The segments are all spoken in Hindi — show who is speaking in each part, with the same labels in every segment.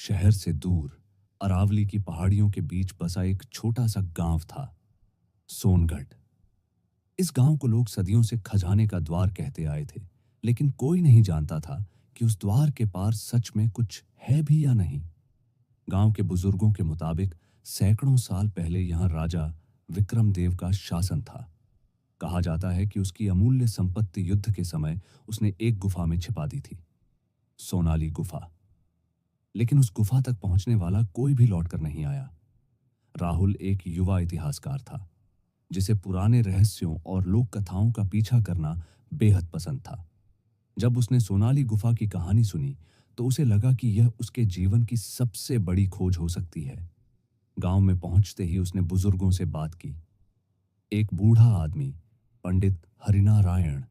Speaker 1: शहर से दूर अरावली की पहाड़ियों के बीच बसा एक छोटा सा गांव था, सोनगढ़। इस गांव को लोग सदियों से खजाने का द्वार कहते आए थे, लेकिन कोई नहीं जानता था कि उस द्वार के पार सच में कुछ है भी या नहीं। गांव के बुजुर्गों के मुताबिक सैकड़ों साल पहले यहां राजा विक्रमदेव का शासन था। कहा जाता है कि उसकी अमूल्य संपत्ति युद्ध के समय उसने एक गुफा में छिपा दी थी, सोनाली गुफा। लेकिन उस गुफा तक पहुंचने वाला कोई भी लौटकर नहीं आया। राहुल एक युवा इतिहासकार था, जिसे पुराने रहस्यों और लोक कथाओं का पीछा करना बेहद पसंद था। जब उसने सोनाली गुफा की कहानी सुनी तो उसे लगा कि यह उसके जीवन की सबसे बड़ी खोज हो सकती है। गांव में पहुंचते ही उसने बुजुर्गों से बात की। एक बूढ़ा आदमी, पंडित हरिनारायण,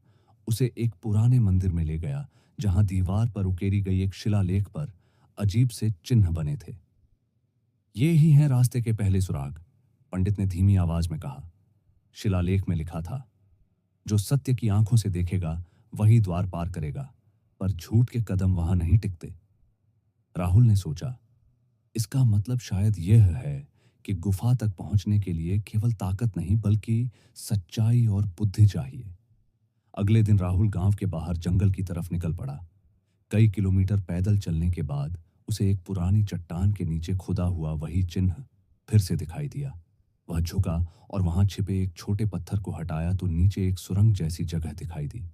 Speaker 1: उसे एक पुराने मंदिर में ले गया, जहां दीवार पर उकेरी गई एक शिलालेख पर अजीब से चिन्ह बने थे। ये ही हैं रास्ते के पहले सुराग, पंडित ने धीमी आवाज में कहा। शिलालेख में लिखा था, जो सत्य की आंखों से देखेगा वही द्वार पार करेगा, पर झूठ के कदम वहां नहीं टिकते। राहुल ने सोचा, इसका मतलब शायद यह है कि गुफा तक पहुंचने के लिए केवल ताकत नहीं बल्कि सच्चाई और बुद्धि चाहिए। अगले दिन राहुल गांव के बाहर जंगल की तरफ निकल पड़ा। कई किलोमीटर पैदल चलने के बाद उसे एक पुरानी चट्टान के नीचे खुदा हुआ वही चिन्ह फिर से दिखाई दिया। वह झुका और वहां छिपे एक छोटे पत्थर को हटाया तो नीचे एक सुरंग जैसी जगह दिखाई दी।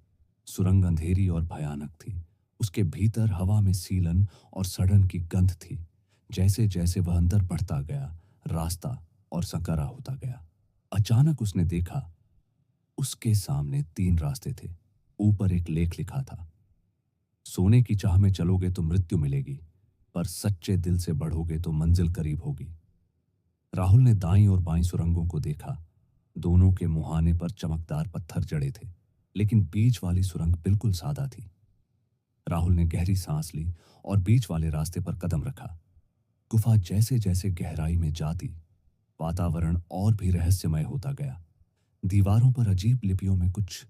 Speaker 1: सुरंग अंधेरी और भयानक थी। उसके भीतर हवा में सीलन और सड़न की गंध थी। जैसे जैसे वह अंदर बढ़ता गया, रास्ता और संकरा होता गया। अचानक उसने देखा, उसके सामने 3 रास्ते थे। ऊपर एक लेख लिखा था, सोने की चाह में चलोगे तो मृत्यु मिलेगी, पर सच्चे दिल से बढ़ोगे तो मंजिल करीब होगी। राहुल ने दाईं और बाईं सुरंगों को देखा। दोनों के मुहाने पर चमकदार पत्थर जड़े थे, लेकिन बीच वाली सुरंग बिल्कुल सादा थी। राहुल ने गहरी सांस ली और बीच वाले रास्ते पर कदम रखा। गुफा जैसे जैसे गहराई में जाती, वातावरण और भी रहस्यमय होता गया। दीवारों पर अजीब लिपियों में कुछ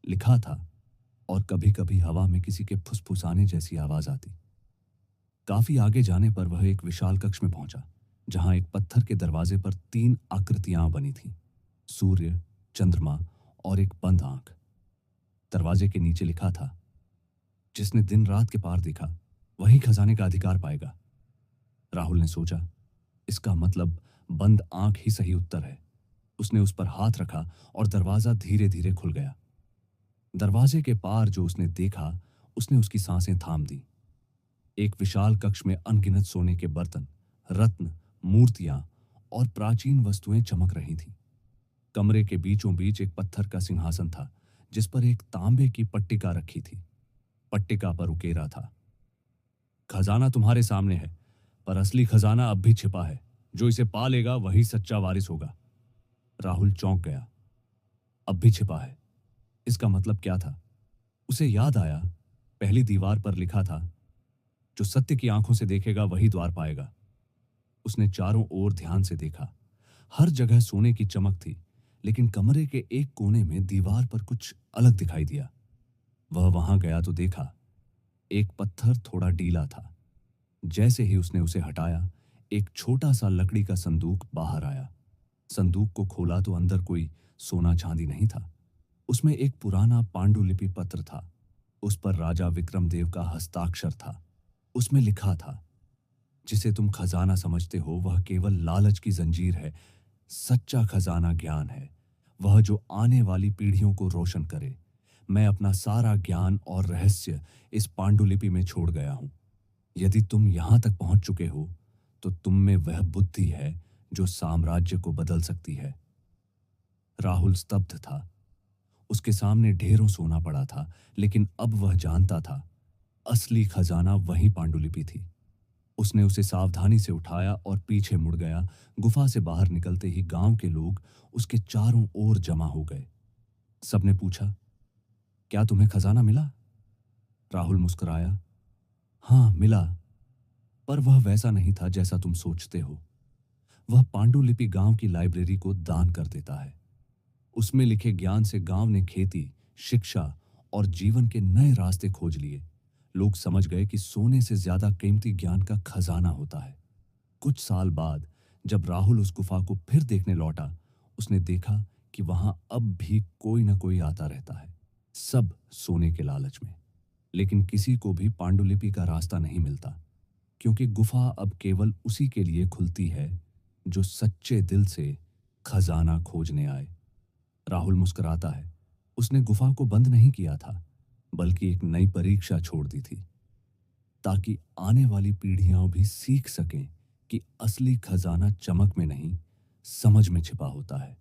Speaker 1: लिखा था और कभी कभी हवा में किसी के फुसफुसाने जैसी आवाज आती। काफी आगे जाने पर वह एक विशाल कक्ष में पहुंचा, जहां एक पत्थर के दरवाजे पर 3 आकृतियां बनी थीं, सूर्य, चंद्रमा और एक बंद आंख। दरवाजे के नीचे लिखा था, जिसने दिन रात के पार देखा वही खजाने का अधिकार पाएगा। राहुल ने सोचा, इसका मतलब बंद आंख ही सही उत्तर है। उसने उस पर हाथ रखा और दरवाजा धीरे धीरे खुल गया। दरवाजे के पार जो उसने देखा, उसने उसकी सांसें थाम दी। एक विशाल कक्ष में अनगिनत सोने के बर्तन, रत्न, मूर्तियां और प्राचीन वस्तुएं चमक रही थीं। कमरे के बीचों बीच एक पत्थर का सिंहासन था, जिस पर एक तांबे की पट्टिका रखी थी। पट्टिका पर उकेरा था, खजाना तुम्हारे सामने है, पर असली खजाना अब भी छिपा है। जो इसे पा लेगा वही सच्चा वारिस होगा। राहुल चौंक गया। अब भी छिपा है, इसका मतलब क्या था? उसे याद आया, पहली दीवार पर लिखा था, जो सत्य की आंखों से देखेगा वही द्वार पाएगा। उसने चारों ओर ध्यान से देखा। हर जगह सोने की चमक थी, लेकिन कमरे के एक कोने में दीवार पर कुछ अलग दिखाई दिया। वह वहां गया तो देखा, एक पत्थर थोड़ा ढीला था। जैसे ही उसने उसे हटाया, एक छोटा सा लकड़ी का संदूक बाहर आया। संदूक को खोला तो अंदर कोई सोना चांदी नहीं था। उसमें एक पुराना पांडुलिपि पत्र था। उस पर राजा विक्रमदेव का हस्ताक्षर था। उसमें लिखा था, जिसे तुम खजाना समझते हो वह केवल लालच की जंजीर है। सच्चा खजाना ज्ञान है, वह जो आने वाली पीढ़ियों को रोशन करे। मैं अपना सारा ज्ञान और रहस्य इस पांडुलिपि में छोड़ गया हूं। यदि तुम यहां तक पहुंच चुके हो तो तुम में वह बुद्धि है जो साम्राज्य को बदल सकती है। राहुल स्तब्ध था। उसके सामने ढेरों सोना पड़ा था, लेकिन अब वह जानता था, असली खजाना वही पांडुलिपि थी। उसने उसे सावधानी से उठाया और पीछे मुड़ गया। गुफा से बाहर निकलते ही गांव के लोग उसके चारों ओर जमा हो गए। सबने पूछा, क्या तुम्हें खजाना मिला? राहुल मुस्कुराया, हाँ मिला, पर वह वैसा नहीं था जैसा तुम सोचते हो। वह पांडुलिपि गांव की लाइब्रेरी को दान कर देता है। उसमें लिखे ज्ञान से गांव ने खेती, शिक्षा और जीवन के नए रास्ते खोज लिए। लोग समझ गए कि सोने से ज्यादा कीमती ज्ञान का खजाना होता है। कुछ साल बाद जब राहुल उस गुफा को फिर देखने लौटा, उसने देखा कि वहां अब भी कोई ना कोई आता रहता है, सब सोने के लालच में। लेकिन किसी को भी पांडुलिपि का रास्ता नहीं मिलता, क्योंकि गुफा अब केवल उसी के लिए खुलती है जो सच्चे दिल से खजाना खोजने आए। राहुल मुस्कुराता है। उसने गुफा को बंद नहीं किया था, बल्कि एक नई परीक्षा छोड़ दी थी, ताकि आने वाली पीढ़ियां भी सीख सकें कि असली खजाना चमक में नहीं, समझ में छिपा होता है।